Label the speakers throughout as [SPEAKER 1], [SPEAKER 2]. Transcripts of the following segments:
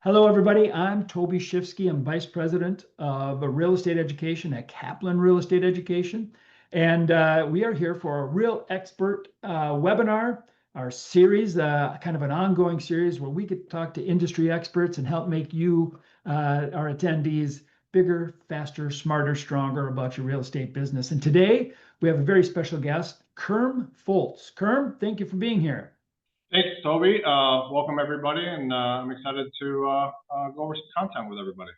[SPEAKER 1] Hello, everybody. I'm Toby Shifsky. I'm Vice President of Real Estate Education at Kaplan Real Estate Education. And we are here for a real expert webinar, our series, kind of an ongoing series where we get to talk to industry experts and help make you, our attendees, bigger, faster, smarter, stronger about your real estate business. And today we have a very special guest, Kerm Foltz. Kerm, thank you for being here.
[SPEAKER 2] Thanks, Toby. Welcome, everybody, and I'm excited to go over some content with everybody.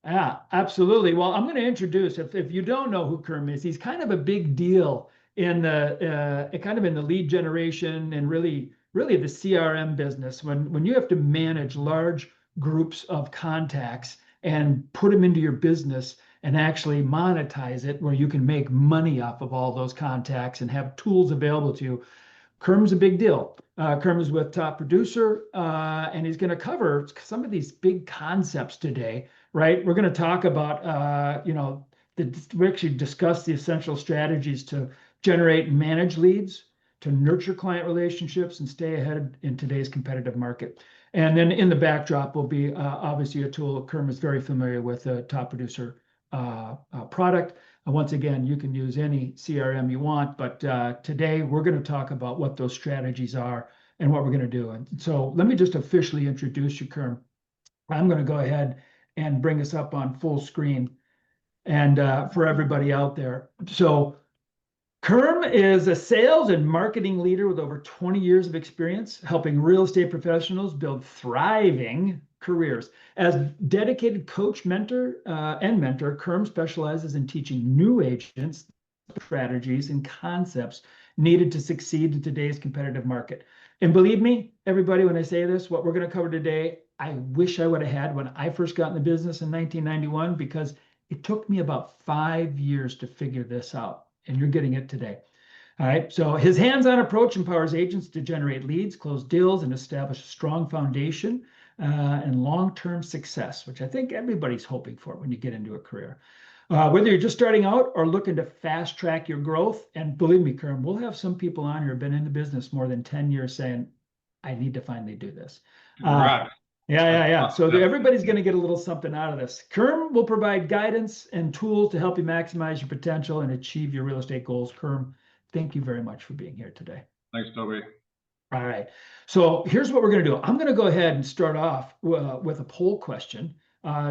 [SPEAKER 1] Yeah, absolutely. Well, I'm going to introduce, if you don't know who Kerm is, he's kind of a big deal in the lead generation and really the CRM business. When you have to manage large groups of contacts and put them into your business and actually monetize it where you can make money off of all those contacts and have tools available to you. Kerm's a big deal. Kerm is with Top Producer, and he's going to cover some of these big concepts today, right? We're going to talk about, we actually discuss the essential strategies to generate and manage leads, to nurture client relationships, and stay ahead in today's competitive market. And then in the backdrop will be obviously a tool Kerm is very familiar with, the Top Producer product. And once again, you can use any CRM you want, but today we're going to talk about what those strategies are and what we're going to do. And so let me just officially introduce you, Kerm. I'm going to go ahead and bring us up on full screen and for everybody out there. So Kerm is a sales and marketing leader with over 20 years of experience helping real estate professionals build thriving careers. As dedicated coach, mentor, Kerm specializes in teaching new agents strategies and concepts needed to succeed in today's competitive market. And believe me, everybody, when I say this, what we're going to cover today, I wish I would have had when I first got in the business in 1991, because it took me about 5 years to figure this out. And you're getting it today. All right. So his hands-on approach empowers agents to generate leads, close deals, and establish a strong foundation and long-term success, which I think everybody's hoping for when you get into a career. Whether you're just starting out or looking to fast track your growth, and believe me, Kerm, we'll have some people on here who have been in the business more than 10 years saying, I need to finally do this.
[SPEAKER 2] Right.
[SPEAKER 1] Yeah. So everybody's going to get a little something out of this. Kerm will provide guidance and tools to help you maximize your potential and achieve your real estate goals. Kerm, thank you very much for being here today.
[SPEAKER 2] Thanks, Toby.
[SPEAKER 1] All right. So here's what we're going to do. I'm going to go ahead and start off with a poll question,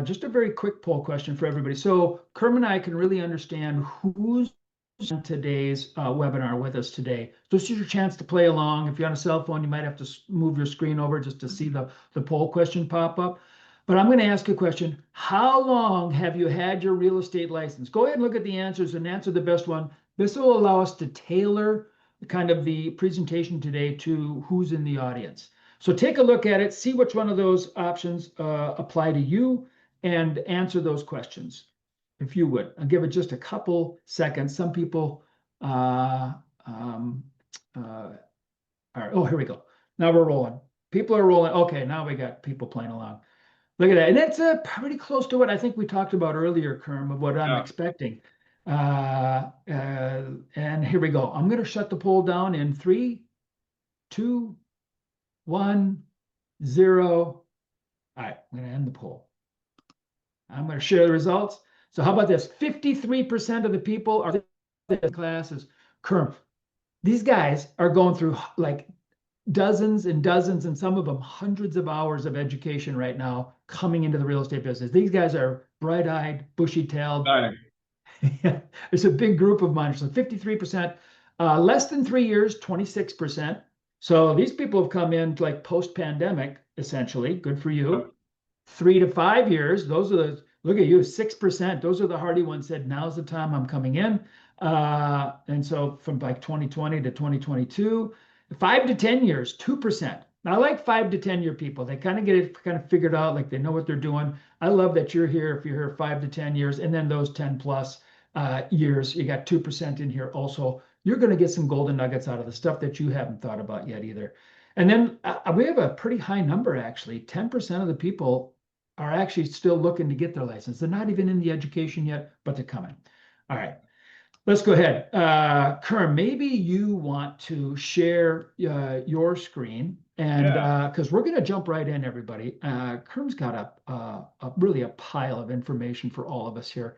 [SPEAKER 1] just a very quick poll question for everybody. So Kerm and I can really understand who's on today's webinar with us today. So this is your chance to play along. If you're on a cell phone, you might have to move your screen over just to see the poll question pop up. But I'm going to ask you a question. How long have you had your real estate license? Go ahead and look at the answers and answer the best one. This will allow us to tailor kind of the presentation today to who's in the audience. So take a look at it, see which one of those options apply to you, and answer those questions. If you would, I'll give it just a couple seconds. Some people, all right. Oh, here we go. Now we're rolling. People are rolling. Okay, now we got people playing along. Look at that. And that's pretty close to what I think we talked about earlier, Kerm, of what I'm expecting. And here we go. I'm going to shut the poll down in 3, 2, 1, 0. All right, I'm going to end the poll. I'm going to share the results. So how about this? 53% of the people are in classes. Kerm, these guys are going through like dozens and dozens, and some of them hundreds of hours of education right now coming into the real estate business. These guys are bright-eyed, bushy-tailed. It's a big group of miners. So 53%, less than 3 years, 26%. So these people have come in like post-pandemic, essentially. Good for you. 3 to 5 years, those are the, look at you, 6%. Those are the hardy ones said, now's the time I'm coming in. And so from like 2020 to 2022, 5 to 10 years, 2%. Now, I like 5 to 10 year people. They kind of get it kind of figured out, like they know what they're doing. I love that you're here if you're here 5 to 10 years, and then those 10 plus years, you got 2% in here also. You're going to get some golden nuggets out of the stuff that you haven't thought about yet either. And then we have a pretty high number, actually. 10% of the people are actually still looking to get their license. They're not even in the education yet, but they're coming. All right. Let's go ahead. Kerm, maybe you want to share your screen And because we're going to jump right in, everybody. Kerm's got really a pile of information for all of us here.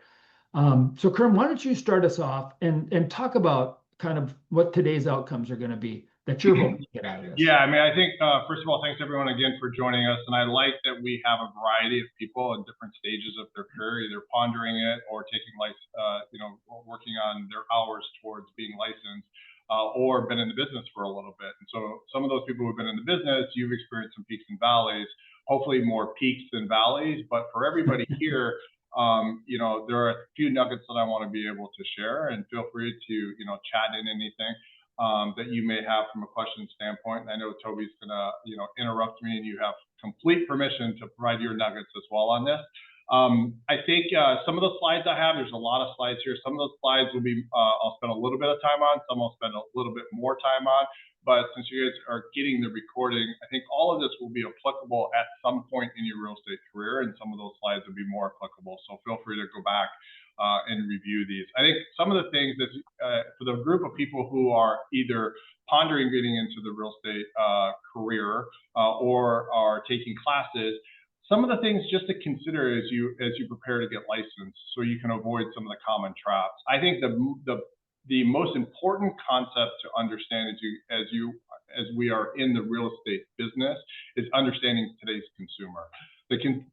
[SPEAKER 1] So Kerm, why don't you start us off and talk about kind of what today's outcomes are going to be that you're hoping to get out of this?
[SPEAKER 2] Yeah, I mean, I think first of all, thanks everyone again for joining us, and I like that we have a variety of people in different stages of their career, either pondering it or taking working on their hours towards being licensed, or been in the business for a little bit. And so, some of those people who've been in the business, you've experienced some peaks and valleys. Hopefully, more peaks than valleys. But for everybody here, there are a few nuggets that I want to be able to share, and feel free to chat in anything that you may have from a question standpoint. And I know Toby's gonna, interrupt me, and you have complete permission to provide your nuggets as well on this. I think some of the slides I have, there's a lot of slides here. Some of those slides will be, I'll spend a little bit of time on, some I'll spend a little bit more time on. But since you guys are getting the recording, I think all of this will be applicable at some point in your real estate career, and some of those slides will be more applicable. So feel free to go back and review these. I think some of the things that for the group of people who are either pondering getting into the real estate career or are taking classes, some of the things just to consider as you prepare to get licensed, so you can avoid some of the common traps. I think the most important concept to understand as we are in the real estate business is understanding today's consumer.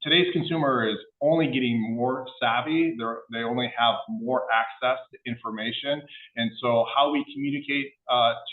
[SPEAKER 2] Today's consumer is only getting more savvy. They only have more access to information, and so how we communicate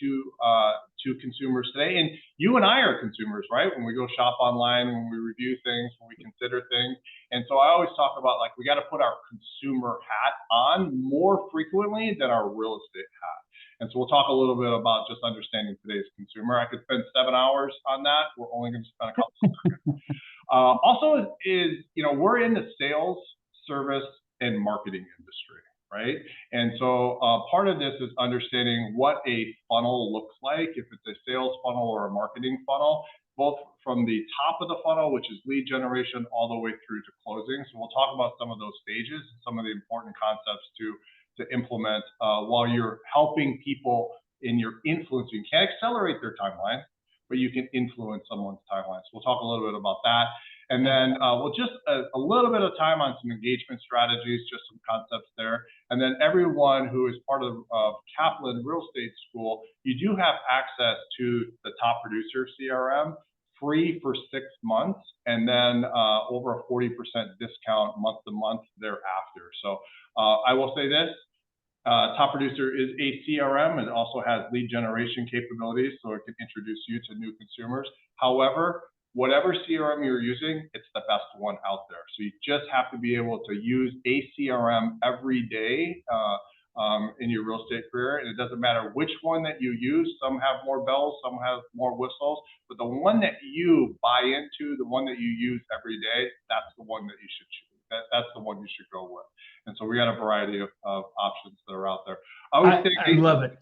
[SPEAKER 2] to consumers today, and you and I are consumers, right? When we go shop online, when we review things, when we consider things, and so I always talk about, like, we got to put our consumer hat on more frequently than our real estate hat. And so we'll talk a little bit about just understanding today's consumer. I could spend 7 hours on that. We're only going to spend a couple of seconds. Also we're in the sales, service, and marketing industry, right? And so part of this is understanding what a funnel looks like, if it's a sales funnel or a marketing funnel, both from the top of the funnel, which is lead generation, all the way through to closing. So we'll talk about some of those stages, some of the important concepts to implement while you're helping people in your influence. You can't accelerate their timeline, but you can influence someone's timeline. So we'll talk a little bit about that. And then we'll just a little bit of time on some engagement strategies, just some concepts there. And then everyone who is part of Kaplan Real Estate School, you do have access to the Top Producer CRM, free for 6 months, and then over a 40% discount month to month thereafter. So I will say this, Top Producer is a CRM, and it also has lead generation capabilities, so it can introduce you to new consumers. However, whatever CRM you're using, it's the best one out there. So you just have to be able to use a CRM every day in your real estate career. And it doesn't matter which one that you use. Some have more bells, some have more whistles, but the one that you buy into, the one that you use every day, that's the one that you should choose. That's the one you should go with. And so we got a variety of options that are out there.
[SPEAKER 1] I love it.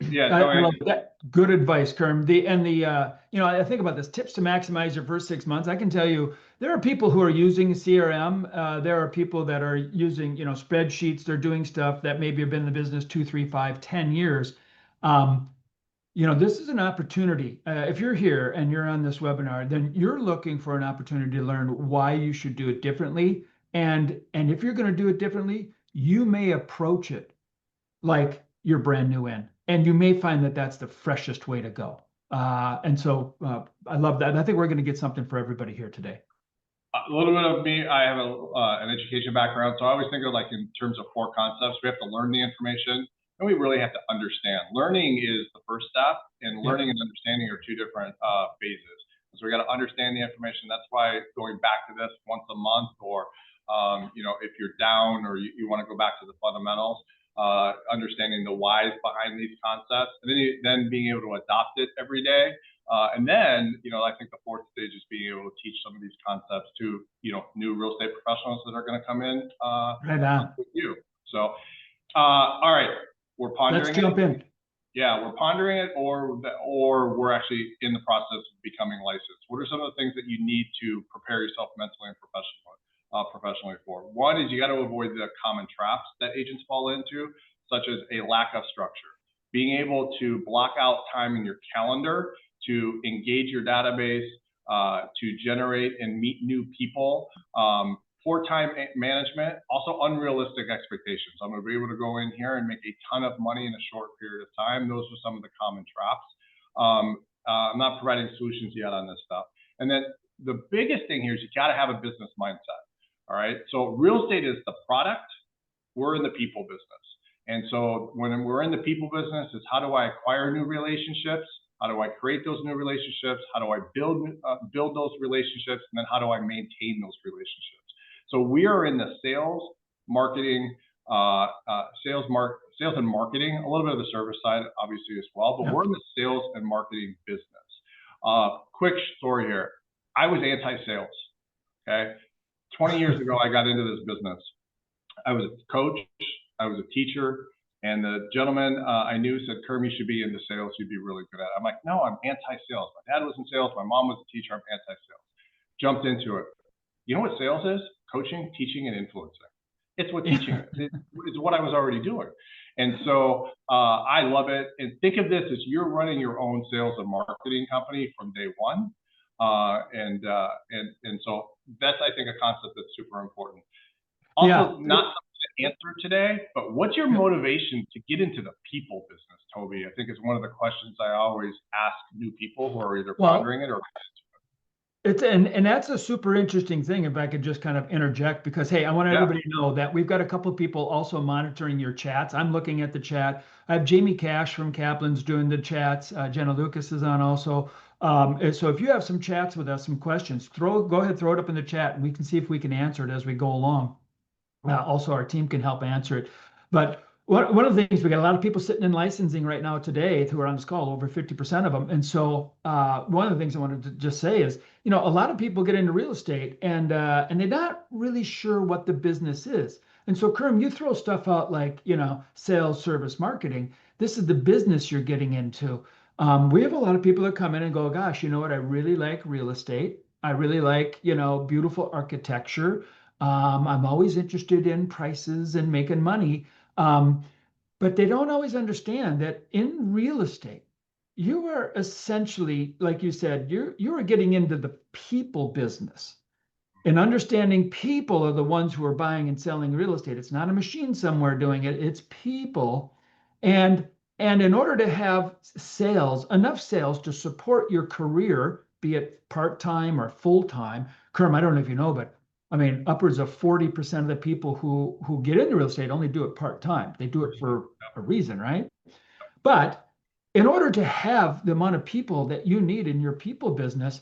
[SPEAKER 2] Yeah,
[SPEAKER 1] I love that. Good advice, Kerm. I think about this, tips to maximize your first 6 months. I can tell you, there are people who are using CRM. There are people that are using, spreadsheets. They're doing stuff that maybe have been in the business 2, 3, 5, 10 years. This is an opportunity. If you're here and you're on this webinar, then you're looking for an opportunity to learn why you should do it differently. And if you're going to do it differently, you may approach it like you're brand new in. And you may find that that's the freshest way to go. And so I love that. And I think we're going to get something for everybody here today.
[SPEAKER 2] A little bit of me, I have an education background. So I always think of, like, in terms of 4 concepts. We have to learn the information, and we really have to understand. Learning is the first step, and learning and understanding are 2 different phases. So we got to understand the information. That's why going back to this once a month, or if you're down or you want to go back to the fundamentals, understanding the whys behind these concepts, and then being able to adopt it every day. And then, I think the 4th stage is being able to teach some of these concepts to, new real estate professionals that are going to come in with you. So, all right, we're pondering.
[SPEAKER 1] Let's jump in.
[SPEAKER 2] Yeah, we're pondering it, or we're actually in the process of becoming licensed. What are some of the things that you need to prepare yourself mentally and professionally for? One is you got to avoid the common traps that agents fall into, such as a lack of structure. Being able to block out time in your calendar to engage your database, to generate and meet new people. Poor time management, also unrealistic expectations. I'm going to be able to go in here and make a ton of money in a short period of time. Those are some of the common traps. I'm not providing solutions yet on this stuff. And then the biggest thing here is you got to have a business mindset. All right. So real estate is the product. We're in the people business. And so when we're in the people business, is how do I acquire new relationships? How do I create those new relationships? How do I build those relationships? And then how do I maintain those relationships? So we are in the sales, marketing, sales and marketing, a little bit of the service side, obviously, as well, but we're in the sales and marketing business. Quick story here. I was anti-sales, okay? 20 years ago, I got into this business. I was a coach, I was a teacher, and the gentleman I knew said, Kerm, you should be into sales, you'd be really good at it. I'm like, no, I'm anti-sales. My dad was in sales, my mom was a teacher, I'm anti-sales. Jumped into it. You know what sales is? Coaching, teaching, and influencing. It's what teaching is. It's what I was already doing. And so I love it. And think of this as you're running your own sales and marketing company from day one. And so that's, I think, a concept that's super important. Also, not something to answer today, but what's your motivation to get into the people business, Toby? I think is one of the questions I always ask new people who are either pondering it or.
[SPEAKER 1] And that's a super interesting thing, if I could just kind of interject, because, hey, I want everybody to know that we've got a couple of people also monitoring your chats. I'm looking at the chat. I have Jamie Cash from Kaplan's doing the chats. Jenna Lucas is on also. So if you have some chats with us, some questions, go ahead, throw it up in the chat, and we can see if we can answer it as we go along. Also, our team can help answer it. But one of the things, we got a lot of people sitting in licensing right now today who are on this call, over 50% of them. And so one of the things I wanted to just say is, a lot of people get into real estate and they're not really sure what the business is. And so, Kerm, you throw stuff out like, sales, service, marketing. This is the business you're getting into. We have a lot of people that come in and go, gosh, you know what? I really like real estate. I really like, beautiful architecture. I'm always interested in prices and making money. But they don't always understand that in real estate, you are essentially, like you said, you are getting into the people business. And understanding people are the ones who are buying and selling real estate. It's not a machine somewhere doing it, it's people. And in order to have sales, enough sales to support your career, be it part-time or full-time, Kerm, I don't know if you know, but I mean, upwards of 40% of the people who get into real estate only do it part-time. They do it for a reason, right? But in order to have the amount of people that you need in your people business,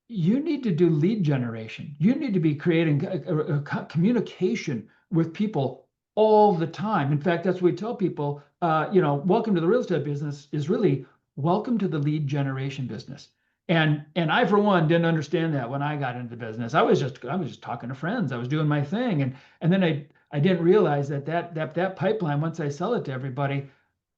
[SPEAKER 1] you need to do lead generation. You need to be creating a communication with people all the time. In fact, that's what we tell people, welcome to the real estate business is really welcome to the lead generation business. And I, for one, didn't understand that when I got into the business. I was just talking to friends. I was doing my thing. And then I didn't realize that pipeline, once I sell it to everybody,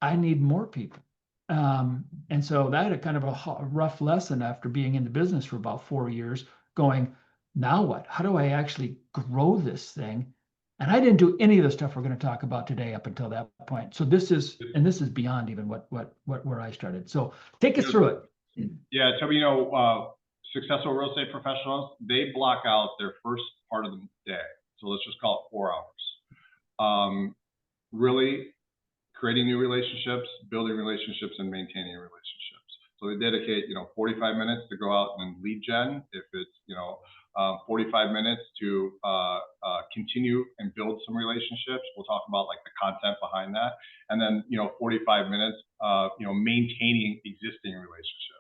[SPEAKER 1] I need more people. And so that had a kind of a rough lesson after being in the business for about 4 years, going, now what? How do I actually grow this thing? And I didn't do any of the stuff we're going to talk about today up until that point. So this is beyond even where I started. So take us through it.
[SPEAKER 2] Yeah, Toby, successful real estate professionals, they block out their first part of the day. So let's just call it 4 hours. Really creating new relationships, building relationships, and maintaining relationships. So they dedicate, 45 minutes to go out and lead gen. If it's, 45 minutes to continue and build some relationships. We'll talk about like the content behind that. And then, 45 minutes, maintaining existing relationships.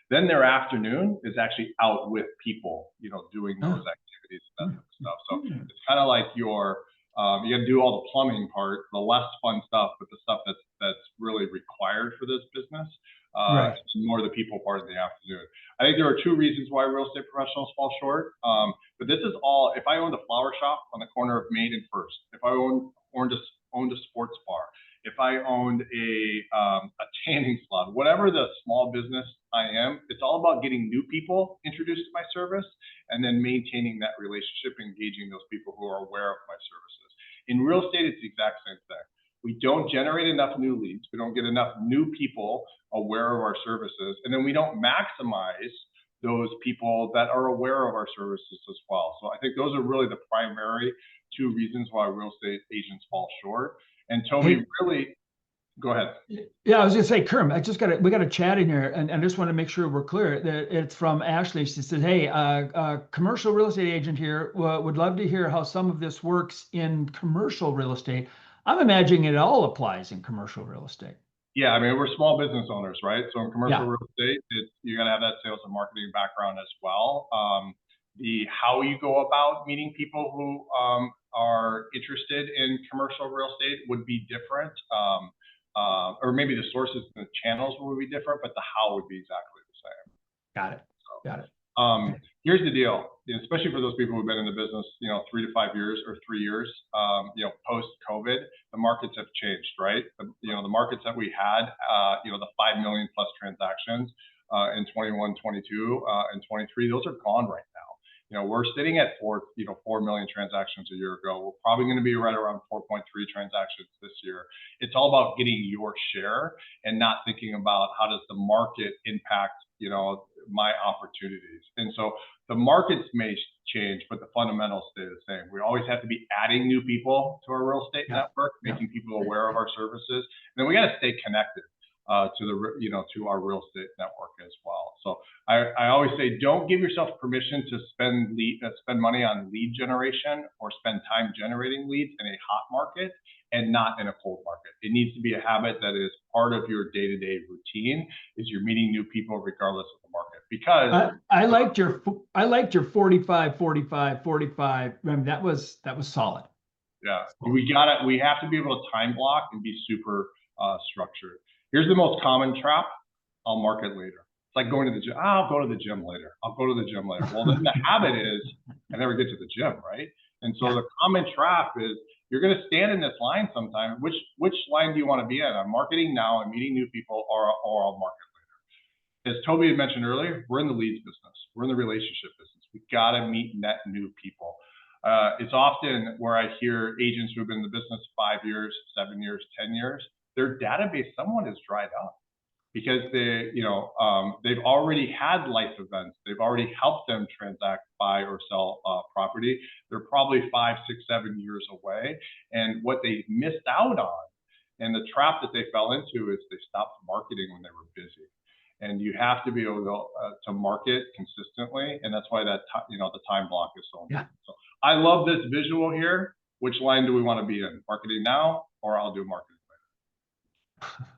[SPEAKER 2] Then their afternoon is actually out with people, doing those activities, that type of stuff. So it's kind of like you got to do all the plumbing part, the less fun stuff, but the stuff that's really required for this business. Right. More the people part in the afternoon. I think there are 2 reasons why real estate professionals fall short. But this is all, if I owned a flower shop on the corner of Main and First, if I owned a sports bar, if I owned a tanning salon, whatever the small business I am, it's all about getting new people introduced to my service and then maintaining that relationship, engaging those people who are aware of my services. In real estate, it's the exact same thing. We don't generate enough new leads. We don't get enough new people aware of our services. And then we don't maximize those people that are aware of our services as well. So I think those are really the primary two reasons why real estate agents fall short. And Toby, really, go ahead.
[SPEAKER 1] Yeah, I was gonna say, Kerm, we got a chat in here, and I just want to make sure we're clear that it's from Ashley. She said, "Hey, commercial real estate agent here, would love to hear how some of this works in commercial real estate." I'm imagining it all applies in commercial real estate.
[SPEAKER 2] Yeah, I mean, we're small business owners, right? So in commercial
[SPEAKER 1] Yeah.
[SPEAKER 2] real estate, you got to have that sales and marketing background as well. The how you go about meeting people who are interested in commercial real estate would be different, or maybe the sources and the channels would be different, but the how would be exactly the same.
[SPEAKER 1] Got it. Got it.
[SPEAKER 2] Here's the deal, especially for those people who've been in the business, 3 to 5 years or 3 years, post COVID, the markets have changed, right? The markets that we had, the 5 million plus transactions in 21, 22, and 23, those are gone right now. We're sitting at 4 million transactions a year ago. We're probably going to be right around 4.3 transactions this year. It's all about getting your share and not thinking about how does the market impact, my opportunities. And so the markets may change, but the fundamentals stay the same. We always have to be adding new people to our real estate network, making people aware of our services. And then we got to stay connected to our real estate network as well. So I always say, don't give yourself permission to spend money on lead generation or spend time generating leads in a hot market and not in a cold market. It needs to be a habit that is part of your day-to-day routine, is you're meeting new people regardless of the market. Because
[SPEAKER 1] I liked your 45, 45, 45. I mean, that was solid.
[SPEAKER 2] Yeah, we have to be able to time block and be super structured. Here's the most common trap: I'll market later. It's like going to the gym. I'll go to the gym later. I'll go to the gym later. Well, then the habit is I never get to the gym, right? And so the common trap is you're going to stand in this line sometime. Which line do you want to be in? I'm marketing now, I'm meeting new people, or I'll market later. As Toby had mentioned earlier, we're in the leads business. We're in the relationship business. We got to meet net new people. It's often where I hear agents who have been in the business 5 years, 7 years, 10 years, their database somewhat has dried up because they've already had life events. They've already helped them transact, buy or sell property. They're probably 5, 6, 7 years away. And what they missed out on, and the trap that they fell into, is they stopped marketing when they were busy. And you have to be able to market consistently, and that's why the time block is so important. So I love this visual here. Which line do we want to be in? Marketing now, or I'll do marketing later?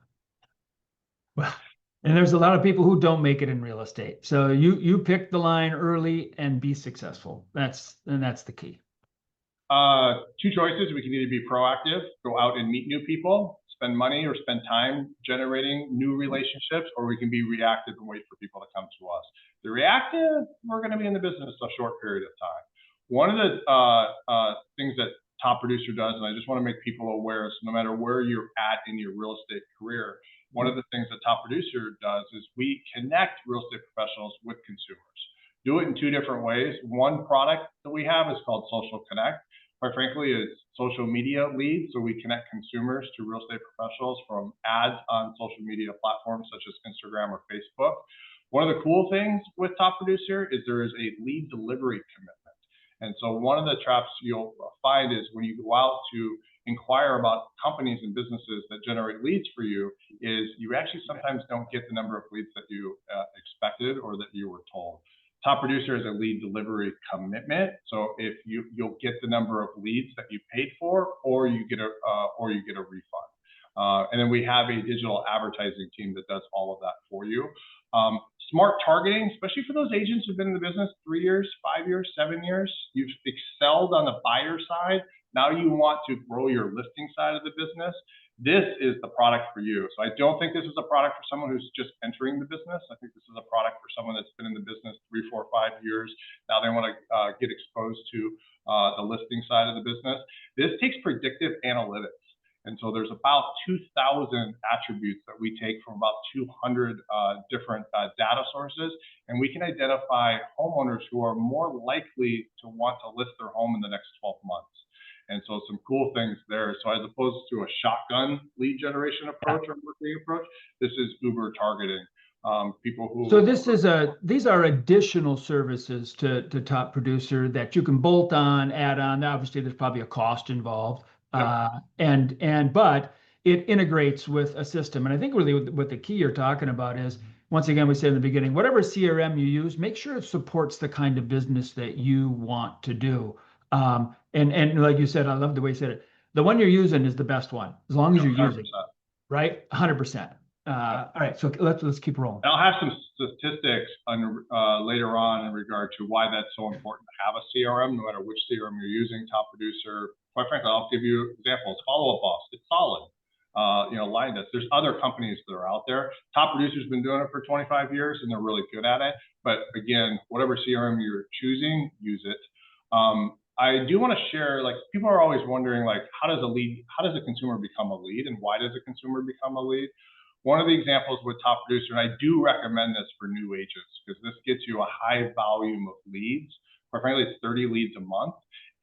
[SPEAKER 1] Well, and there's a lot of people who don't make it in real estate. So you pick the line early and be successful. That's the key.
[SPEAKER 2] 2 choices. We can either be proactive, go out and meet new people, spend money or spend time generating new relationships, or we can be reactive and wait for people to come to us. The reactive, we're going to be in the business a short period of time. One of the things that Top Producer does, and I just want to make people aware, so no matter where you're at in your real estate career, one of the things that Top Producer does is we connect real estate professionals with consumers. Do it in 2 different ways. One product that we have is called Social Connect. Quite frankly, it's social media leads. So we connect consumers to real estate professionals from ads on social media platforms such as Instagram or Facebook. One of the cool things with Top Producer is there is a lead delivery commitment. And so one of the traps you'll find is when you go out to inquire about companies and businesses that generate leads for you, is you actually sometimes don't get the number of leads that you expected or that you were told. Top Producer is a lead delivery commitment. So if you'll get the number of leads that you paid for, or you get a refund. And then we have a digital advertising team that does all of that for you. Smart targeting, especially for those agents who've been in the business 3 years, 5 years, 7 years, you've excelled on the buyer side. Now you want to grow your listing side of the business. This is the product for you. So I don't think this is a product for someone who's just entering the business. I think this is a product for someone that's been in the business 3, 4, 5 years. Now they want to get exposed to the listing side of the business. This takes predictive analytics. And so there's about 2,000 attributes that we take from about 200 different data sources. And we can identify homeowners who are more likely to want to list their home in the next 12 months. And so some cool things there. So as opposed to a shotgun lead generation approach or marketing approach, this is uber targeting people who.
[SPEAKER 1] So these are additional services to top producer that you can bolt on, add on. Obviously, there's probably a cost involved,
[SPEAKER 2] Yep.
[SPEAKER 1] But it integrates with a system. And I think really what the key you're talking about is, once again, we said in the beginning, whatever CRM you use, make sure it supports the kind of business that you want to do. And like you said, I love the way you said it. The one you're using is the best one, as long as
[SPEAKER 2] Yep,
[SPEAKER 1] you're
[SPEAKER 2] 100%.
[SPEAKER 1] using it, right? 100%. All right, so let's keep rolling.
[SPEAKER 2] And I'll have some statistics later on in regard to why that's so important to have a CRM, no matter which CRM you're using, top producer. Quite frankly, I'll give you examples. Follow Up Boss, it's solid. Line Desk. There's other companies that are out there. Top Producer's been doing it for 25 years, and they're really good at it. But again, whatever CRM you're choosing, use it. I do want to share, like, people are always wondering, like, how does a consumer become a lead, and why does a consumer become a lead? One of the examples with Top Producer, and I do recommend this for new agents, because this gets you a high volume of leads. Quite frankly, it's 30 leads a month.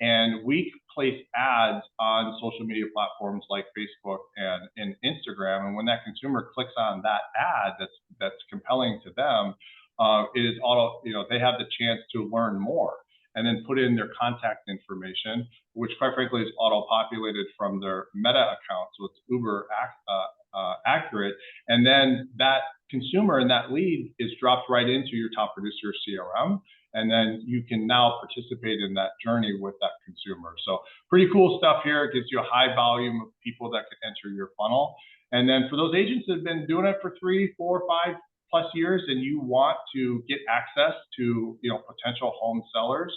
[SPEAKER 2] And we place ads on social media platforms like Facebook and Instagram. And when that consumer clicks on that ad that's compelling to them, it is they have the chance to learn more and then put in their contact information, which quite frankly is auto-populated from their Meta account. So it's uber accurate. And then that consumer and that lead is dropped right into your Top Producer CRM. And then you can now participate in that journey with that consumer. So pretty cool stuff here. It gives you a high volume of people that can enter your funnel. And then for those agents that have been doing it for 3, 4, 5+ years, and you want to get access to potential home sellers,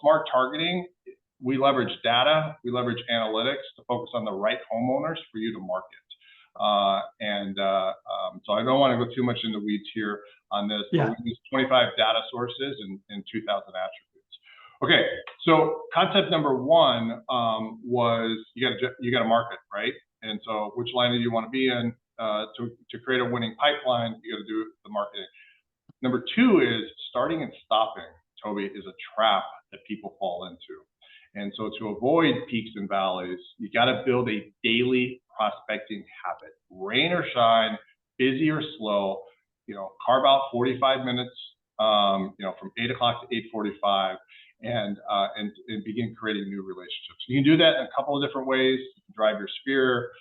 [SPEAKER 2] smart targeting. We leverage data, we leverage analytics to focus on the right homeowners for you to market. So I don't want to go too much in the weeds here on this, but we use 25 data sources and 2,000 attributes. Okay, so concept number one was you got to market, right? And so which line do you want to be in to create a winning pipeline? You got to do the marketing. Number two is starting and stopping, Toby, is a trap that people fall into. And so to avoid peaks and valleys, you got to build a daily prospecting habit. Rain or shine, busy or slow, carve out 45 minutes, from 8 o'clock to 8:45, and begin creating new relationships. You can do that in a couple of different ways. You can drive your sphere.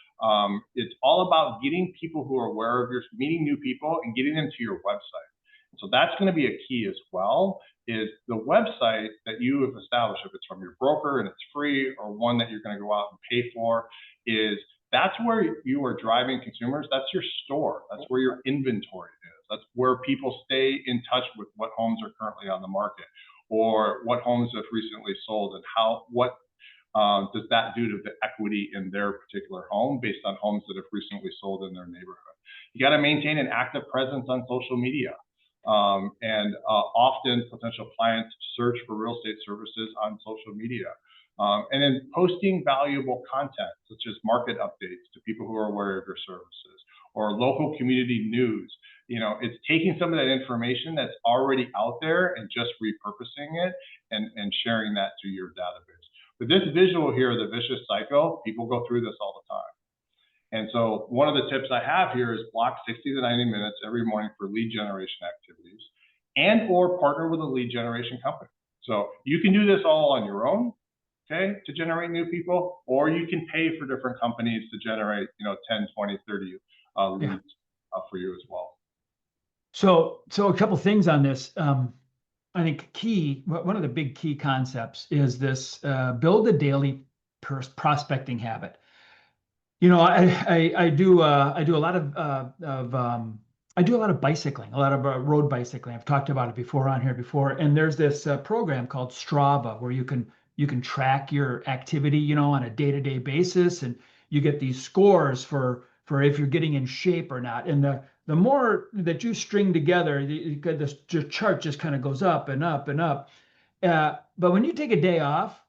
[SPEAKER 2] It's all about getting people who are aware of meeting new people and getting them to your website. So that's going to be a key as well, is the website that you have established, if it's from your broker and it's free, or one that you're going to go out and pay for, that's where you are driving consumers. That's your store. That's where your inventory is. That's where people stay in touch with what homes are currently on the market, or what homes have recently sold, and what does that do to the equity in their particular home based on homes that have recently sold in their neighborhood. You got to maintain an active presence on social media. Often potential clients search for real estate services on social media. And then posting valuable content, such as market updates to people who are aware of your services, or local community news. It's taking some of that information that's already out there and just repurposing it and sharing that to your database. But this visual here, the vicious cycle, people go through this all the time. And so one of the tips I have here is block 60 to 90 minutes every morning for lead generation activities, or partner with a lead generation company. So you can do this all on your own, okay, to generate new people, or you can pay for different companies to generate, 10, 20, 30 leads for you as well.
[SPEAKER 1] So a couple things on this. I think one of the big key concepts is this: build a daily prospecting habit. I do a lot of bicycling, a lot of road bicycling. I've talked about it before on here before. And there's this program called Strava where you can track your activity, on a day-to-day basis, and you get these scores for if you're getting in shape or not. And the more that you string together, the chart just kind of goes up and up and up. But when you take a day off,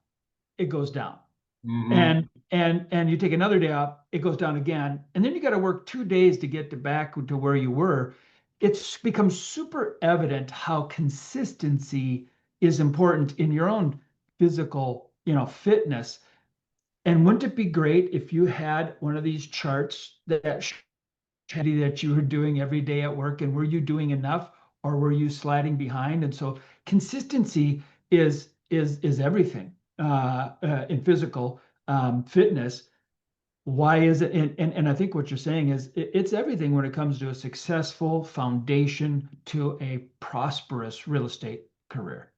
[SPEAKER 1] it goes down. Mm-hmm. And you take another day off, it goes down again. And then you got to work 2 days to get back to where you were. It's become super evident how consistency is important in your own physical, fitness. And wouldn't it be great if you had one of these charts that that you were doing every day at work, and were you doing enough or were you sliding behind? And so consistency is everything in physical fitness. Why is it? And I think what you're saying is it's everything when it comes to a successful foundation to a prosperous real estate career.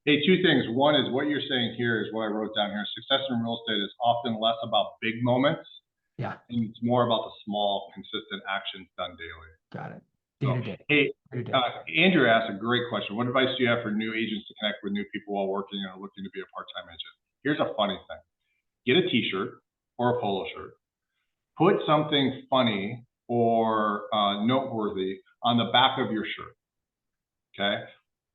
[SPEAKER 2] Hey, two things. One is what you're saying here is what I wrote down here. Success in real estate is often less about big moments,
[SPEAKER 1] Yeah,
[SPEAKER 2] and it's more about the small, consistent actions done daily.
[SPEAKER 1] got it. Day
[SPEAKER 2] So,
[SPEAKER 1] to day.
[SPEAKER 2] hey,
[SPEAKER 1] Day to day.
[SPEAKER 2] Andrew asked a great question. What advice do you have for new agents to connect with new people while working or looking to be a part-time agent? Here's a funny thing. Get a t-shirt or a polo shirt. Put something funny or noteworthy on the back of your shirt. Okay.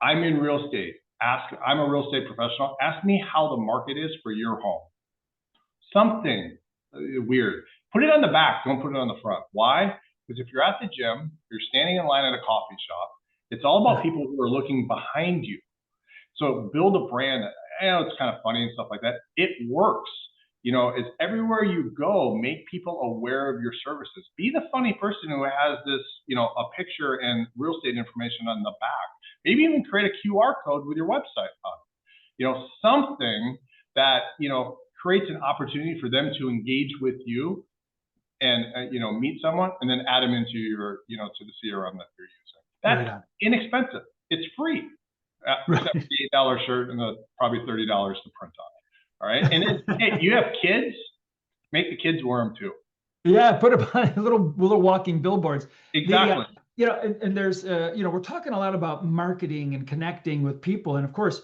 [SPEAKER 2] I'm in real estate. I'm a real estate professional. Ask me how the market is for your home. Something weird. Put it on the back. Don't put it on the front. Why? Because if you're at the gym, you're standing in line at a coffee shop, it's all about people who are looking behind you. So build a brand that, it's kind of funny and stuff like that. It works. Is everywhere you go, make people aware of your services. Be the funny person who has this, a picture and real estate information on the back. Maybe even create a QR code with your website on. Something that, creates an opportunity for them to engage with you and, meet someone and then add them into your, to the CRM that you're using. That's inexpensive. It's free. Right. $8 shirt and probably $30 to print on it. All right. And then, hey, you have kids, make the kids wear them too.
[SPEAKER 1] Yeah, put them on little walking billboards.
[SPEAKER 2] Exactly.
[SPEAKER 1] And there's we're talking a lot about marketing and connecting with people, and of course,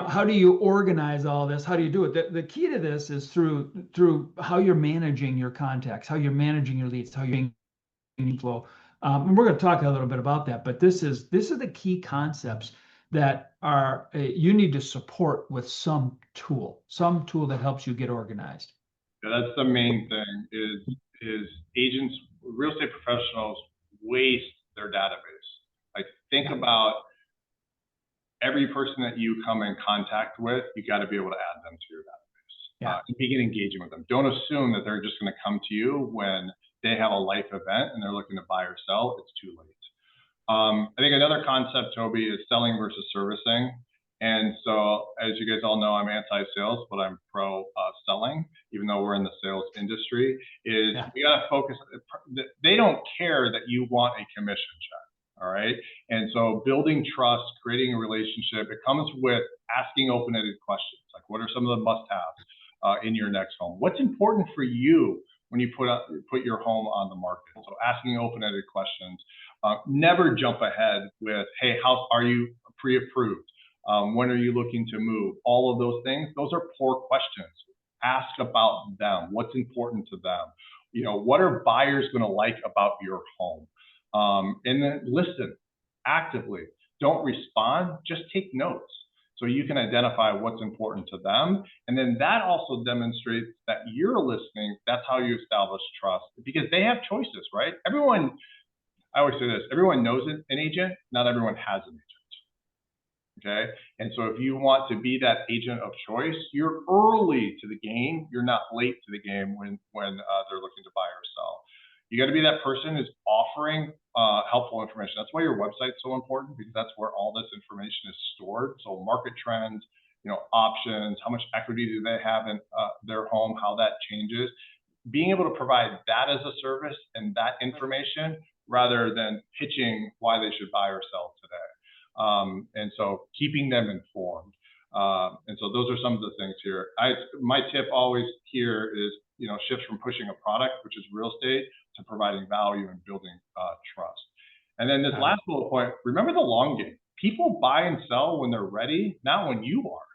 [SPEAKER 1] how do you organize all this? How do you do it? The key to this is through how you're managing your contacts, how you're managing your leads, how you're flow. And we're going to talk a little bit about that, but this is the key concepts that are you need to support with some tool that helps you get organized.
[SPEAKER 2] Yeah, that's the main thing is agents, real estate professionals waste their database. Like think about every person that you come in contact with, you got to be able to add them to your database and begin engaging with them. Don't assume that they're just going to come to you when they have a life event and they're looking to buy or sell. It's too late. I think another concept, Toby, is selling versus servicing. And so, as you guys all know, I'm anti-sales, but I'm pro-selling, even though we're in the sales industry. We got to focus. They don't care that you want a commission check, all right? And so, building trust, creating a relationship, it comes with asking open-ended questions, like what are some of the must-haves in your next home? What's important for you when you put your home on the market? So, asking open-ended questions. Never jump ahead with, hey, how are you pre-approved? When are you looking to move? All of those things, those are poor questions. Ask about them. What's important to them? What are buyers going to like about your home? And then listen actively. Don't respond, just take notes so you can identify what's important to them. And then that also demonstrates that you're listening. That's how you establish trust, because they have choices, right? I always say this, everyone knows an agent, not everyone has an agent. Okay. And so if you want to be that agent of choice, you're early to the game. You're not late to the game when they're looking to buy or sell. You got to be that person who's offering helpful information. That's why your website's so important, because that's where all this information is stored. So market trends, options, how much equity do they have in their home, how that changes. Being able to provide that as a service and that information rather than pitching why they should buy or sell today. And so keeping them informed. And so those are some of the things here. My tip always here is, shifts from pushing a product, which is real estate, to providing value and building trust. And then this last bullet point, remember the long game. People buy and sell when they're ready, not when you are,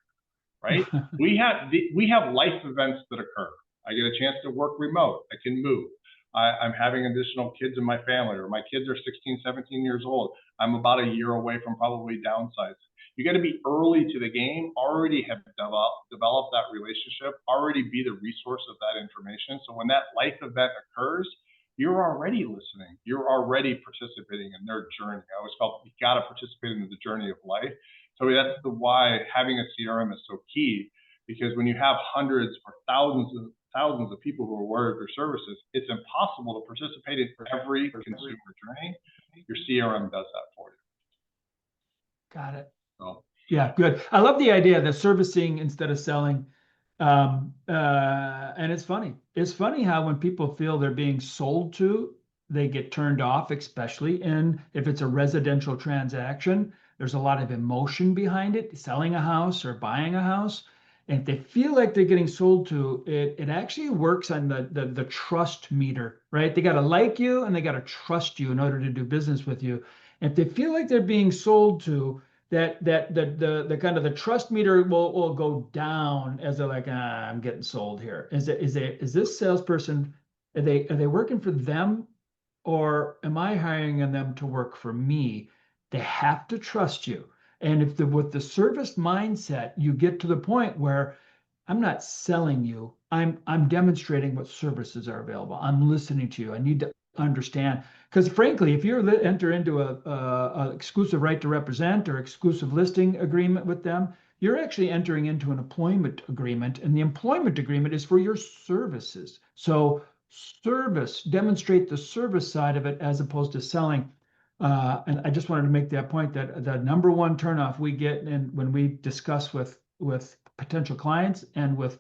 [SPEAKER 2] right? We have life events that occur. I get a chance to work remote. I can move. I'm having additional kids in my family, or my kids are 16, 17 years old. I'm about a year away from probably downsizing. You got to be early to the game, already have developed that relationship, already be the resource of that information. So when that life event occurs, you're already listening. You're already participating in their journey. I always felt you got to participate in the journey of life. So that's why having a CRM is so key, because when you have hundreds or thousands of people who are aware of your services, it's impossible to participate in every consumer journey. Your CRM does that for you.
[SPEAKER 1] Got it.
[SPEAKER 2] So,
[SPEAKER 1] yeah, good. I love the idea of the servicing instead of selling. And it's funny. It's funny how when people feel they're being sold to, they get turned off, especially if it's a residential transaction. There's a lot of emotion behind it, selling a house or buying a house. And if they feel like they're getting sold to, it actually works on the trust meter, right? They got to like you and they got to trust you in order to do business with you. And if they feel like they're being sold to, the kind of the trust meter will go down as they're like, I'm getting sold here. Is this salesperson, are they working for them, or am I hiring them to work for me? They have to trust you. And if with the service mindset, you get to the point where I'm not selling you, I'm demonstrating what services are available. I'm listening to you. I need to understand, because frankly, if you enter into a exclusive right to represent or exclusive listing agreement with them, you're actually entering into an employment agreement, and the employment agreement is for your services. So demonstrate the service side of it as opposed to selling. And I just wanted to make that point, that the number one turnoff we get when we discuss with potential clients and with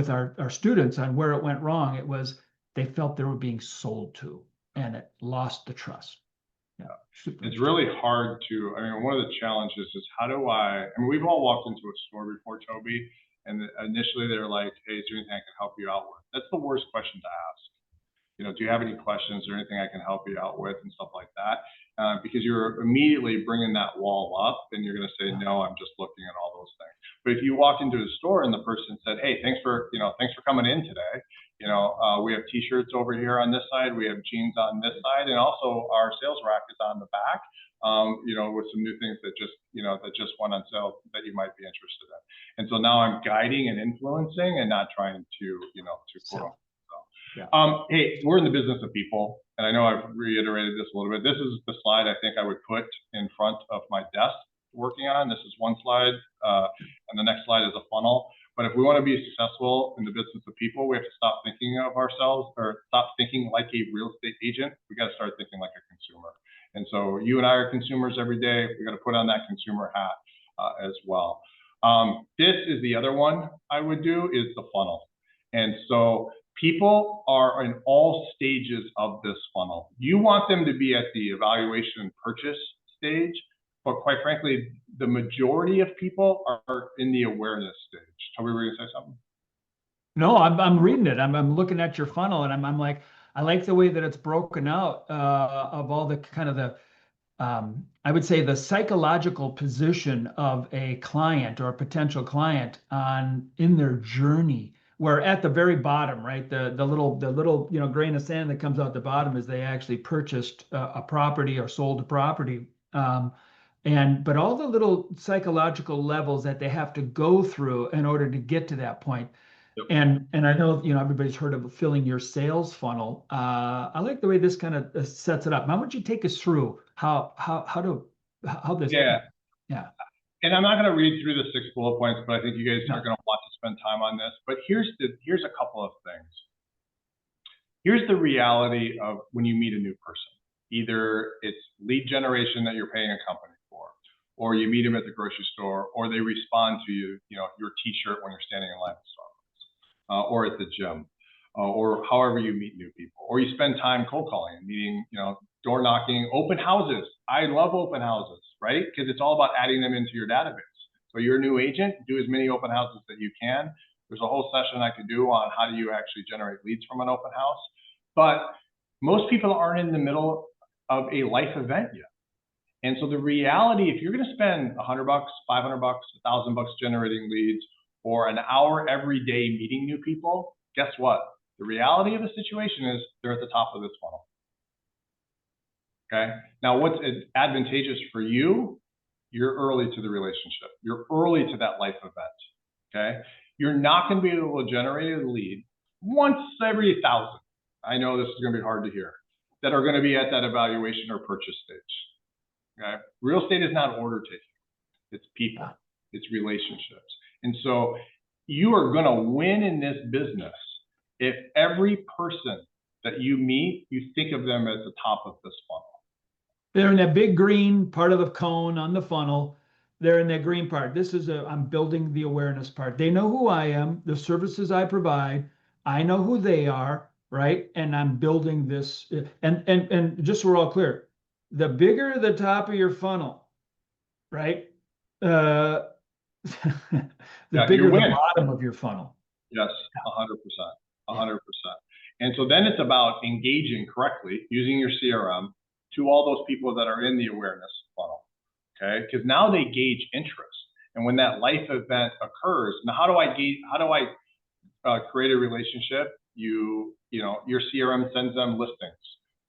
[SPEAKER 1] our students on where it went wrong, it was they felt they were being sold to, and it lost the trust. Yeah,
[SPEAKER 2] it's really hard to, I mean, one of the challenges is we've all walked into a store before, Toby, and initially they're like, hey, is there anything I can help you out with? That's the worst question to ask. Do you have any questions or anything I can help you out with and stuff like that? Because you're immediately bringing that wall up and you're going to say, no, I'm just looking at all those things. But if you walked into a store and the person said, hey, thanks for coming in today. We have t-shirts over here on this side, we have jeans on this side, and also our sales rack is on the back, with some new things that just went on sale that you might be interested in. And so now I'm guiding and influencing and not trying to quote.
[SPEAKER 1] Yeah.
[SPEAKER 2] Hey, we're in the business of people, and I know I've reiterated this a little bit. This is the slide I think I would put in front of my desk working on. This is one slide, and the next slide is a funnel. But if we want to be successful in the business of people, we have to stop thinking of ourselves, or stop thinking like a real estate agent. We got to start thinking like a consumer. And so you and I are consumers every day. We got to put on that consumer hat as well. This is the other one I would do, is the funnel. And so people are in all stages of this funnel. You want them to be at the evaluation and purchase stage, but quite frankly, the majority of people are in the awareness stage. Toby, were you going to say something?
[SPEAKER 1] No, I'm reading it. I'm looking at your funnel, and I'm like, I like the way that it's broken out of all the kind of the I would say the psychological position of a client or a potential client in their journey. Where at the very bottom, right, the little grain of sand that comes out the bottom is they actually purchased a property or sold a property, but all the little psychological levels that they have to go through in order to get to that point. Yep. And I know everybody's heard of filling your sales funnel. I like the way this kind of sets it up. Why don't you take us through how this?
[SPEAKER 2] Yeah.
[SPEAKER 1] Yeah.
[SPEAKER 2] And I'm not going to read through the 6 bullet points, but I think you guys are going to want to spend time on this. But here's a couple of things. Here's the reality of when you meet a new person. Either it's lead generation that you're paying a company for, or you meet them at the grocery store, or they respond to your t-shirt when you're standing in line at Starbucks, or at the gym, or however you meet new people, or you spend time cold calling and meeting, door knocking, open houses. I love open houses, right? Because it's all about adding them into your database. So you're a new agent, do as many open houses that you can. There's a whole session I could do on how do you actually generate leads from an open house. But most people aren't in the middle of a life event yet. And so the reality, if you're going to spend $100, $500, $1,000 generating leads, or an hour every day meeting new people, guess what? The reality of the situation is they're at the top of this funnel. Okay. Now, what's advantageous for you? You're early to the relationship. You're early to that life event. Okay. You're not going to be able to generate a lead once every 1,000. I know this is going to be hard to hear, that are going to be at that evaluation or purchase stage. Okay. Real estate is not order taking. It's people. It's relationships. And so you are going to win in this business if every person that you meet, you think of them at the top of this funnel.
[SPEAKER 1] They're in that big green part of the cone on the funnel. They're in that green part. I'm building the awareness part. They know who I am, the services I provide. I know who they are, right? And I'm building this. And just so we're all clear, the bigger the top of your funnel, right? The bigger the bottom of your funnel.
[SPEAKER 2] Yes, 100%, 100%. And so then it's about engaging correctly using your CRM to all those people that are in the awareness funnel, okay? Because now they gauge interest. And when that life event occurs, now how do I create a relationship? You know, your CRM sends them listings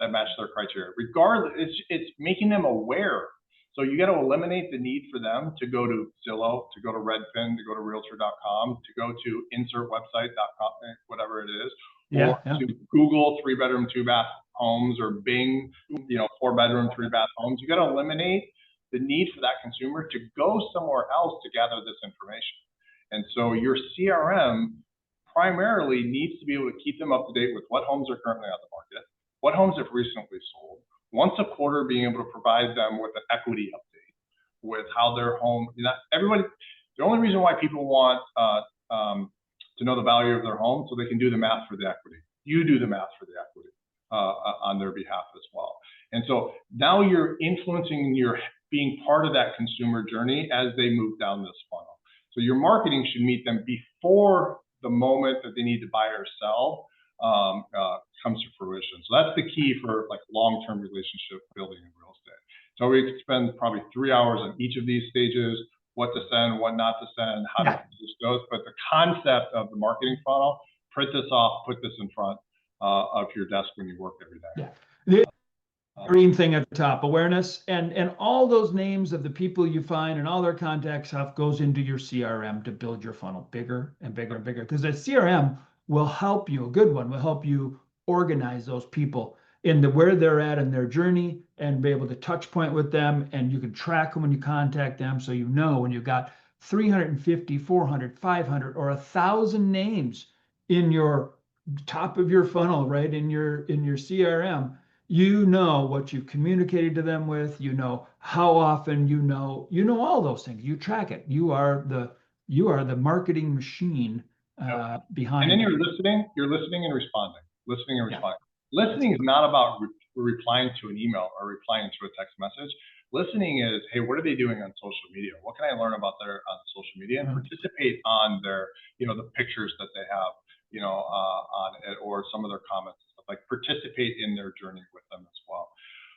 [SPEAKER 2] that match their criteria. Regardless, it's making them aware. So you got to eliminate the need for them to go to Zillow, to go to Redfin, to go to Realtor.com, to go to insertwebsite.com, whatever it is, or to Google 3-bedroom, 2-bath homes, or Bing, 4-bedroom, 3-bath homes. You got to eliminate the need for that consumer to go somewhere else to gather this information. And so your CRM primarily needs to be able to keep them up to date with what homes are currently on the market, what homes have recently sold, once a quarter being able to provide them with an equity update with how their home, everybody, the only reason why people want to know the value of their home so they can do the math for the equity. You do the math for the equity on their behalf as well. And so now you're influencing, you're being part of that consumer journey as they move down this funnel. So your marketing should meet them before the moment that they need to buy or sell comes to fruition. So that's the key for like long-term relationship building in real estate. So we could spend probably 3 hours on each of these stages, what to send, what not to send, how to produce those. But the concept of the marketing funnel, print this off, put this in front of your desk when you work every day.
[SPEAKER 1] The green thing at the top, awareness, and all those names of the people you find and all their contact stuff goes into your CRM to build your funnel bigger and bigger and bigger. Because the CRM will help you, a good one will help you organize those people into where they're at in their journey and be able to touch point with them, and you can track them when you contact them, so you know when you've got 350, 400, 500, or 1,000 names in your top of your funnel, right, in your CRM, you know what you've communicated to them with, you know how often, you know all those things. You track it. You are the marketing machine behind.
[SPEAKER 2] And then you're listening and responding. Listening is not about replying to an email or replying to a text message. Listening is, hey, what are they doing on social media? What can I learn about their on social media, and participate on their, the pictures that they have, on it, or some of their comments and stuff. Like, participate in their journey with them as well.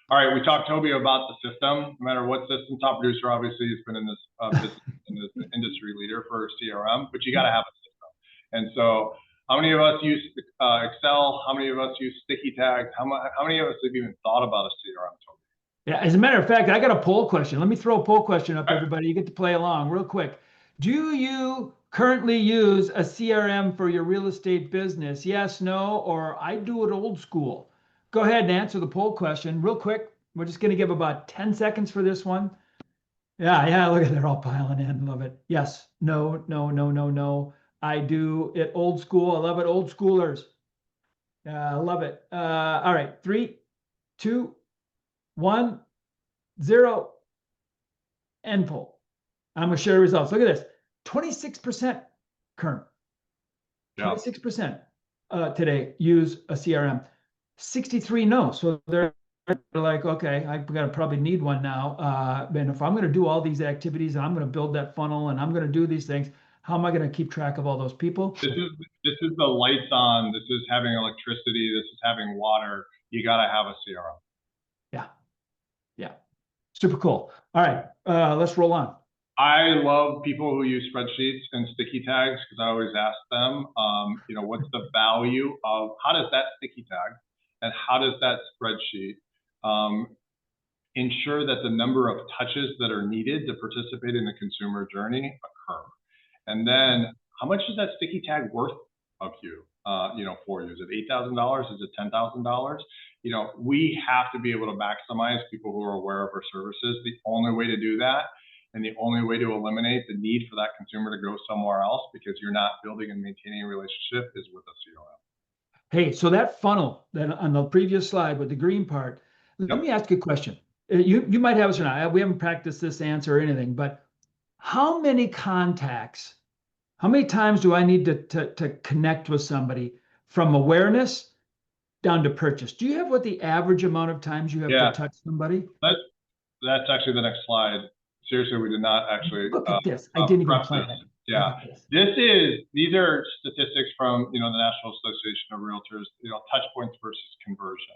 [SPEAKER 2] All right, we talked, Toby, about the system. No matter what system, Top Producer obviously has been in this business, in this industry leader for CRM, but you got to have a system. And so, how many of us use Excel? How many of us use sticky tags? How many of us have even thought about a CRM, Toby?
[SPEAKER 1] Yeah, as a matter of fact, I got a poll question. Let me throw a poll question up, everybody. You get to play along real quick. Do you currently use a CRM for your real estate business? Yes, no, or I do it old school. Go ahead and answer the poll question real quick. We're just going to give about 10 seconds for this one. Yeah, look at they're all piling in. Love it. Yes, no, no, no, no, no. I do it old school. I love it, old schoolers. I love it. All right, 3, 2, 1, 0. End poll. I'm going to share results. Look at this. 26%, Kerm. 26% today use a CRM. 63 no. So they're like, okay, I gotta probably need one now. And if I'm going to do all these activities and I'm going to build that funnel and I'm going to do these things, how am I going to keep track of all those people?
[SPEAKER 2] This is the lights on. This is having electricity. This is having water. You got to have a CRM.
[SPEAKER 1] Yeah. Super cool. All right, let's roll on.
[SPEAKER 2] I love people who use spreadsheets and sticky tags, because I always ask them, what's the value of, how does that sticky tag and how does that spreadsheet ensure that the number of touches that are needed to participate in the consumer journey occur? And then how much is that sticky tag worth of you, for you? Is it $8,000? Is it $10,000? We have to be able to maximize people who are aware of our services. The only way to do that And the only way to eliminate the need for that consumer to go somewhere else because you're not building and maintaining a relationship is with a CRM.
[SPEAKER 1] Hey, so that funnel that on the previous slide with the green part, let me ask you a question. You might have us or not. We haven't practiced this answer or anything, but how many contacts, how many times do I need to connect with somebody from awareness down to purchase? Do you have what the average amount of times you have to touch somebody?
[SPEAKER 2] That's actually the next slide. Seriously, we did not actually
[SPEAKER 1] look at this. I didn't even plan it.
[SPEAKER 2] Yeah, these are statistics from the National Association of Realtors. Touch points versus conversion.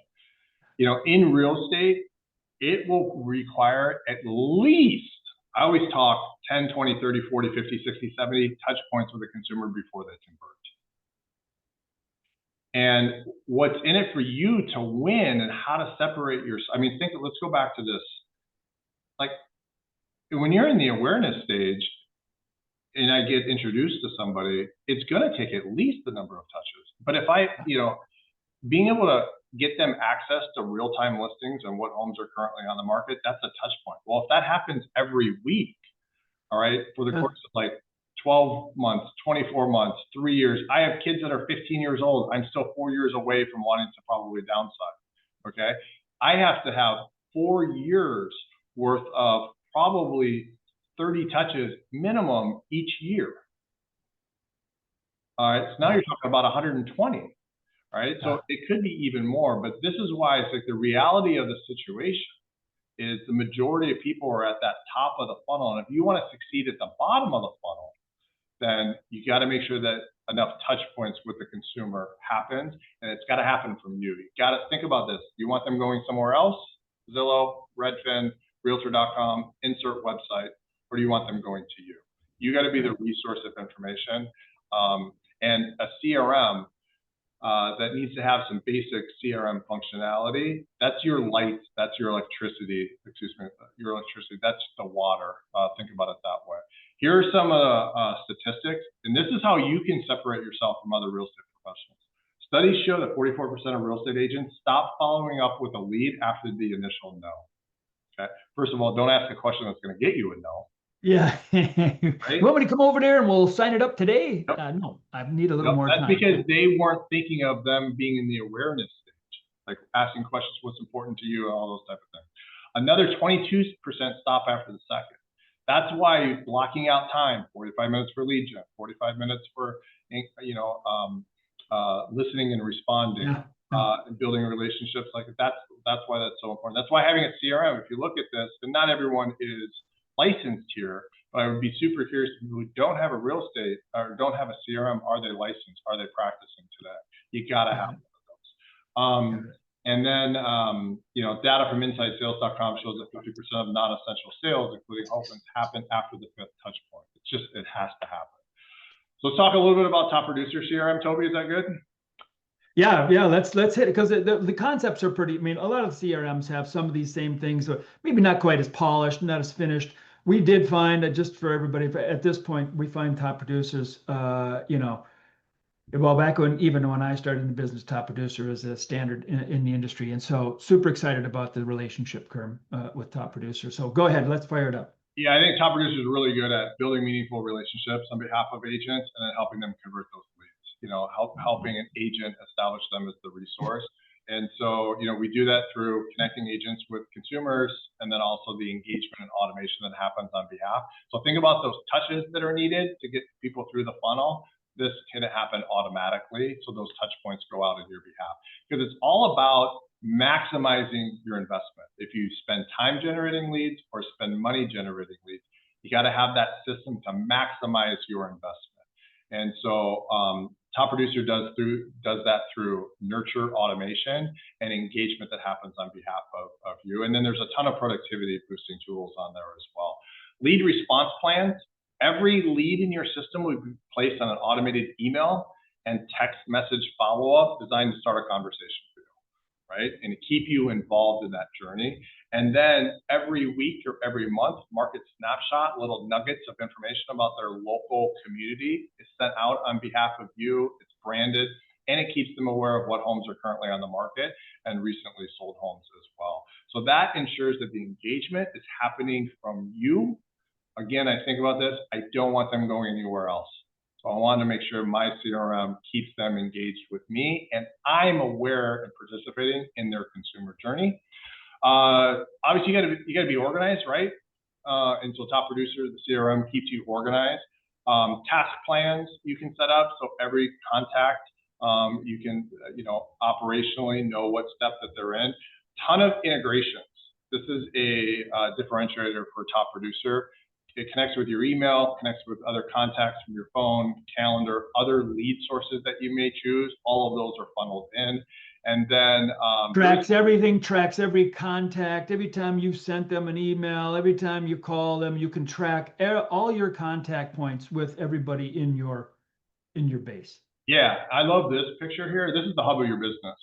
[SPEAKER 2] In real estate, it will require at least, I always talk 10, 20, 30, 40, 50, 60, 70 touch points with a consumer before they convert. And what's in it for you to win and how to separate yourself. I mean, let's go back to this. Like when you're in the awareness stage and I get introduced to somebody, it's going to take at least the number of touches. But if being able to get them access to real-time listings and what homes are currently on the market, that's a touch point. Well, if that happens every week, all right, for the course of like 12 months, 24 months, 3 years, I have kids that are 15 years old. I'm still 4 years away from wanting to probably downsize, okay? I have to have 4 years worth of probably 30 touches minimum each year. All right, so now you're talking about 120. Right, so it could be even more, but this is why it's like the reality of the situation is the majority of people are at that top of the funnel, and if you want to succeed at the bottom of the funnel, then you got to make sure that enough touch points with the consumer happens, and it's got to happen from you. You got to think about this. You want them going somewhere else? Zillow, Redfin, Realtor.com, insert website, or do you want them going to you? You got to be the resource of information, and a CRM. That needs to have some basic CRM functionality. That's your light, that's your electricity, your electricity, that's the water. Think about it that way. Here are some of the statistics, and this is how you can separate yourself from other real estate professionals. Studies show that 44% of real estate agents stop following up with a lead after the initial no. Okay. First of all, don't ask a question that's going to get you a no.
[SPEAKER 1] Yeah. Right? You want me to come over there and we'll sign it up today? No, I need a little more time.
[SPEAKER 2] That's because they weren't thinking of them being in the awareness stage, like asking questions, what's important to you, and all those type of things. Another 22% stop after the second. That's why blocking out time, 45 minutes for lead gen, 45 minutes for listening and responding, and building relationships. Like that's why that's so important. That's why having a CRM, if you look at this, and not everyone is licensed here, but I would be super curious if people who don't have a real estate or don't have a CRM, are they licensed? Are they practicing today? You got to have one of those. And then, data from InsideSales.com shows that 50% of non-essential sales, including opens, happen after the 5th touch point. It has to happen. So let's talk a little bit about Top Producer CRM. Toby, is that good?
[SPEAKER 1] Yeah, let's hit it because the concepts are pretty. I mean, a lot of CRMs have some of these same things, so maybe not quite as polished, not as finished. We did find that just for everybody at this point, we find Top Producers. Well, back when I started in the business, Top Producer is a standard in the industry, and so super excited about the relationship, Kerm, with Top Producer. So go ahead, let's fire it up.
[SPEAKER 2] Yeah, I think Top Producer is really good at building meaningful relationships on behalf of agents and then helping them convert those leads. Helping an agent establish them as the resource. And so, we do that through connecting agents with consumers and then also the engagement and automation that happens on behalf. So think about those touches that are needed to get people through the funnel. This can happen automatically. So those touch points go out on your behalf because it's all about maximizing your investment. If you spend time generating leads or spend money generating leads, you got to have that system to maximize your investment. And so Top Producer does that through nurture automation and engagement that happens on behalf of you. And then there's a ton of productivity boosting tools on there as well. Lead response plans. Every lead in your system will be placed on an automated email and text message follow-up designed to start a conversation for you, right? And to keep you involved in that journey. And then every week or every month, market snapshot, little nuggets of information about their local community is sent out on behalf of you. It's branded, and it keeps them aware of what homes are currently on the market and recently sold homes as well. So that ensures that the engagement is happening from you again, I think about this, I don't want them going anywhere else. So I want to make sure my CRM keeps them engaged with me and I'm aware and participating in their consumer journey. Obviously, you gotta be organized, right? And so Top Producer, the CRM, keeps you organized. Task plans you can set up, so every contact you can, operationally know what step that they're in. Ton of integrations. This is a differentiator for Top Producer. It connects with your email, connects with other contacts from your phone, calendar, other lead sources that you may choose. All of those are funneled in. And then
[SPEAKER 1] tracks everything, tracks every contact. Every time you've sent them an email, every time you call them, you can track all your contact points with everybody in your base.
[SPEAKER 2] Yeah, I love this picture here. This is the hub of your business,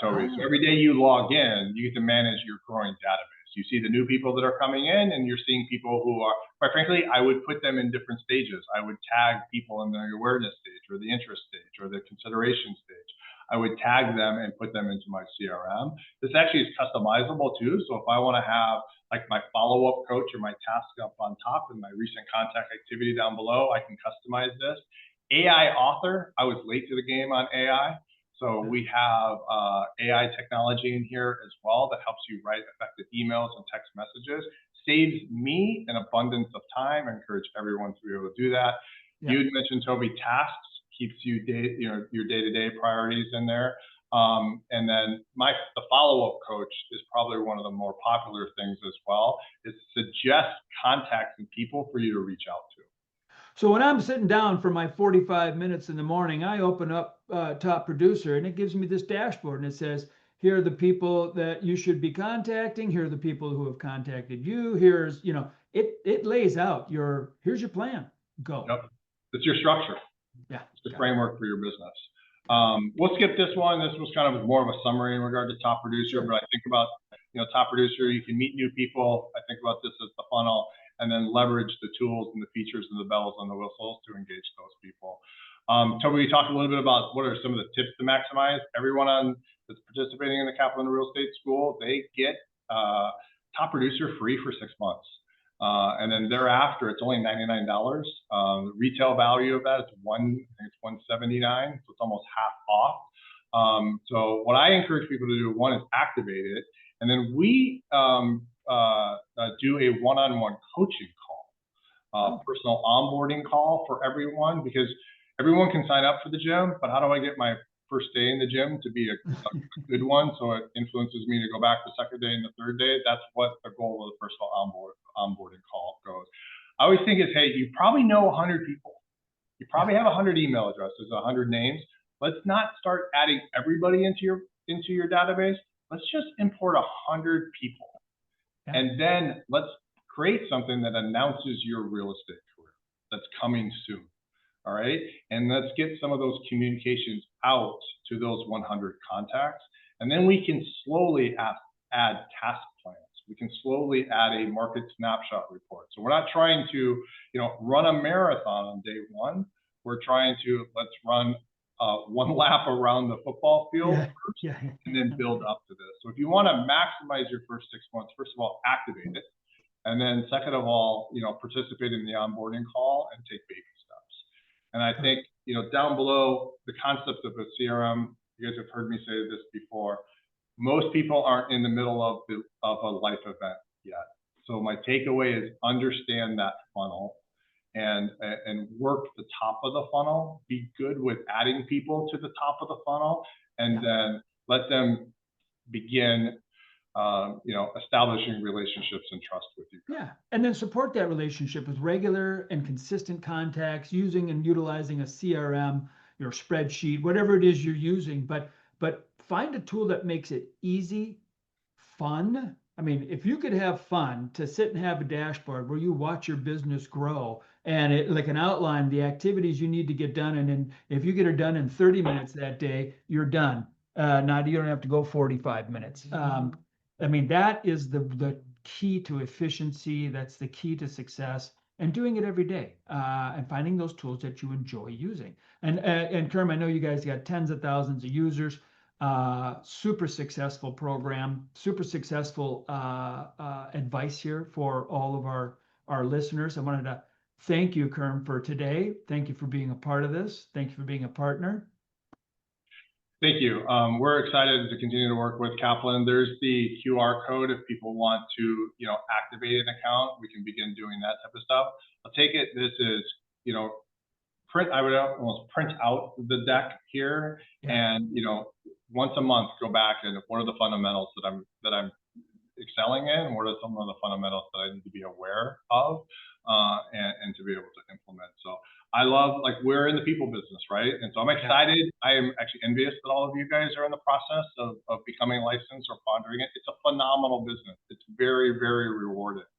[SPEAKER 2] Toby. So every day you log in, you get to manage your growing database. You see the new people that are coming in, and you're seeing people who are, quite frankly, I would put them in different stages. I would tag people in the awareness stage or the interest stage or the consideration stage. I would tag them and put them into my CRM. This actually is customizable too. So if I want to have like my follow-up coach or my task up on top and my recent contact activity down below, I can customize this. AI author, I was late to the game on AI. So we have AI technology in here as well that helps you write effective emails and text messages. Saves me an abundance of time. I encourage everyone to be able to do that. Yeah. You had mentioned, Toby, tasks, keeps you your day-to-day priorities in there. And then the follow-up coach is probably one of the more popular things as well, is suggest contacts and people for you to reach out to.
[SPEAKER 1] So when I'm sitting down for my 45 minutes in the morning, I open up Top Producer and it gives me this dashboard and it says, here are the people that you should be contacting. Here are the people who have contacted you. Here's, it lays out here's your plan. Go.
[SPEAKER 2] Yep. It's your structure.
[SPEAKER 1] Yeah.
[SPEAKER 2] It's the framework for your business. We'll skip this one. This was kind of more of a summary in regard to Top Producer, but I think about, Top Producer, you can meet new people. I think about this as the funnel, and then leverage the tools and the features and the bells and the whistles to engage those people. Toby, we talked a little bit about what are some of the tips to maximize. Everyone that's participating in the Capital and Real Estate School, they get Top Producer free for 6 months. And then thereafter, it's only $99. The retail value of that is I think it's $179, so it's almost half off. So what I encourage people to do, one is activate it, and then we do a one-on-one coaching call, personal onboarding call for everyone, because everyone can sign up for the gym, but how do I get my first day in the gym to be a good one, so it influences me to go back the second day and the third day? That's what the goal of the personal onboarding call goes. I always think is, hey, you probably know 100 people. You probably have 100 email addresses, 100 names. Let's not start adding everybody into your database. Let's just import 100 people. Yeah. And then let's create something that announces your real estate career that's coming soon. All right. And let's get some of those communications out to those 100 contacts. And then we can slowly add task plans. We can slowly add a market snapshot report. So we're not trying to, run a marathon on day one. We're trying to, let's run one lap around the football field first, and then build up to this. So if you want to maximize your first 6 months, first of all, activate it. And then second of all, participate in the onboarding call and take baby steps. And I think, down below, the concept of a CRM, you guys have heard me say this before, most people aren't in the middle of a life event yet. So my takeaway is understand that funnel and work the top of the funnel, be good with adding people to the top of the funnel, and then let them begin establishing relationships and trust with you.
[SPEAKER 1] Yeah, and then support that relationship with regular and consistent contacts, using and utilizing a CRM, your spreadsheet, whatever it is you're using, but find a tool that makes it easy, fun. I mean, if you could have fun to sit and have a dashboard where you watch your business grow and it like an outline, the activities you need to get done, and then if you get it done in 30 minutes that day, you're done. Now you don't have to go 45 minutes. I mean, that is the key to efficiency. That's the key to success, and doing it every day, and finding those tools that you enjoy using. And Kerm, I know you guys got tens of thousands of users, super successful program, super successful advice here for all of our our listeners. I wanted to thank you, Kerm, for today. Thank you for being a part of this. Thank you for being a partner.
[SPEAKER 2] Thank you. We're excited to continue to work with Kaplan. There's the QR code if people want to, activate an account. We can begin doing that type of stuff. I'll take it. This is, I would almost print out the deck here, and once a month go back and what are the fundamentals that I'm excelling in? What are some of the fundamentals that I need to be aware of, and to be able to implement? So I love, we're in the people business, right? And so I'm excited. I am actually envious that all of you guys are in the process of becoming licensed or pondering it. It's a phenomenal business. It's very, very rewarding.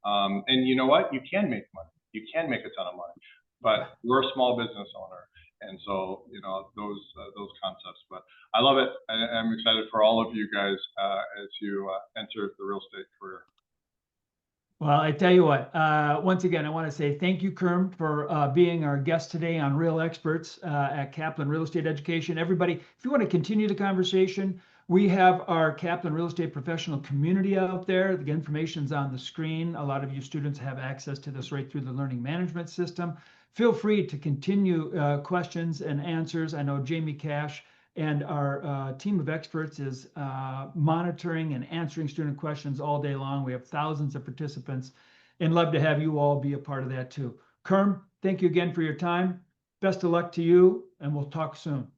[SPEAKER 2] And you know what? You can make money. You can make a ton of money, but we're a small business owner. And so, those concepts, but I love it. I'm excited for all of you guys as you enter the real estate career.
[SPEAKER 1] Well, I tell you what, once again, I want to say thank you, Kerm, for being our guest today on Real Experts at Kaplan Real Estate Education. Everybody, if you want to continue the conversation, we have our Kaplan Real Estate Professional community out there. The information's on the screen. A lot of you students have access to this right through the learning management system. Feel free to continue questions and answers. I know Jamie Cash and our team of experts is monitoring and answering student questions all day long. We have thousands of participants and love to have you all be a part of that too. Kerm, thank you again for your time. Best of luck to you, and we'll talk soon.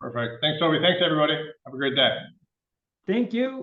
[SPEAKER 2] Perfect. Thanks, Toby. Thanks, everybody. Have a great day.
[SPEAKER 1] Thank you.